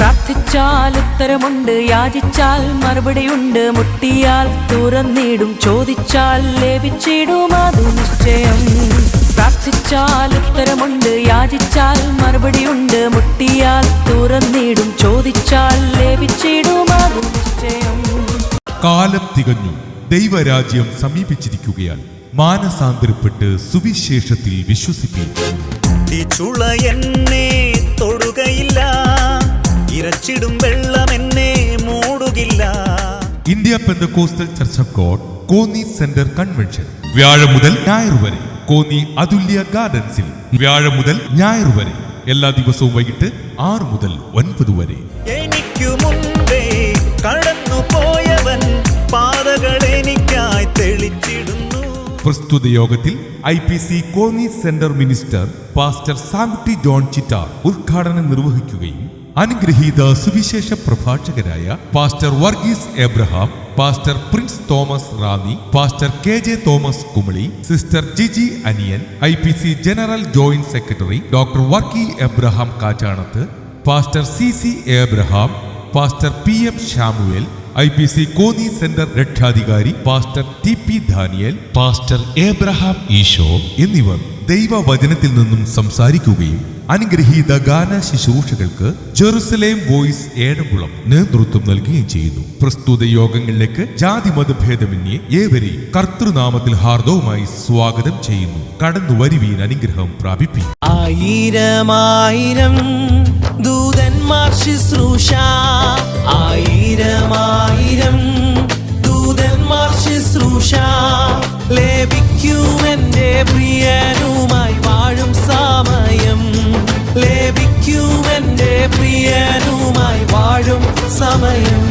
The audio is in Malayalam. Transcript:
പ്രാർത്ഥിച്ചാൽ ഉത്തരമുണ്ട്, യാചിച്ചാൽ മറുപടിയുണ്ട്, മുട്ടിയാൽ തുറന്നിടും, ചോദിച്ചാൽ ലഭിച്ചിടും അത് നിശ്ചയം. പ്രാർത്ഥിച്ചാൽ ഉത്തരമുണ്ട്, യാചിച്ചാൽ മറുപടിയുണ്ട്, മുട്ടിയാൽ തുറന്നിടും, ചോദിച്ചാൽ ലഭിച്ചിടും അത് നിശ്ചയം. കാലം തികഞ്ഞു, ദൈവരാജ്യം സമീപിച്ചിരിക്കുകയാണ്. മാനസാന്തരപ്പെട്ട് സുവിശേഷത്തിൽ വിശ്വസിപ്പിൻ. ചുള എന്നെ തൊടുകയില്ല, ഇരച്ചിടും വെള്ളം എന്നെ മൂടുകില്ല. India Pentecostal church of God Konni centre convention വ്യാഴം മുതൽ ഞായർ വരെ കോന്നി അതുല്യ ഗാർഡൻസിൽ. വ്യാഴം മുതൽ ഞായർ വരെ എല്ലാ ദിവസവും വൈകിട്ട് 6 മുതൽ 9 വരെ. എനിക്കു മുൻപേ കടന്നു പോയവൻ പാതകൾ എനിക്കായി തെളിച്ചിടുന്നു. പ്രസ്തുത യോഗത്തിൽ IPC Konni centre minister pastor Samkutty John Chittar ഉദ്ഘാടനം നിർവഹിക്കുകയും അനുഗ്രഹീത സുവിശേഷ പ്രഭാഷകരായ pastor Varghese Abraham, pastor Prince Thomas Ranni, pastor KJ Thomas Kumily, sister Jiji Aniyan, IPC general joint secretary doctor Varkey Abraham Kachanath, pastor CC Abraham, pastor PM Shamuel, IPC Konni centre രക്ഷാധികാരി pastor TP Daniel, pastor Abraham Eesho എന്നിവർ ദൈവവചനത്തിൽ നിന്നും സംസാരിക്കുകയും അനുഗ്രഹീത ഗാന ശുശ്രൂഷകൾക്ക് ജെറുസലേം വോയിസ് ഏഴംകുളം നേതൃത്വം നൽകുകയും ചെയ്യുന്നു. പ്രസ്തുത യോഗങ്ങളിലേക്ക് ജാതി മതഭേദമന്യേ ഏവരെയും കർത്തൃനാമത്തിൽ ഹാർദവുമായി സ്വാഗതം ചെയ്യുന്നു. കടന്നു വരുവീൻ, അനുഗ്രഹം പ്രാപിപ്പീൻ. ആയിരമായിരം ദൂതന്മാർ ശുശ്രൂഷ, ആയിരമായിരം ദൂതന്മാർ ശുശ്രൂഷ ലഭിക്കും എന്റെ പ്രിയനുമായി വാഴും സമയം. ലഭിക്കും എന്റെ പ്രിയനുമായി വാഴും സമയം.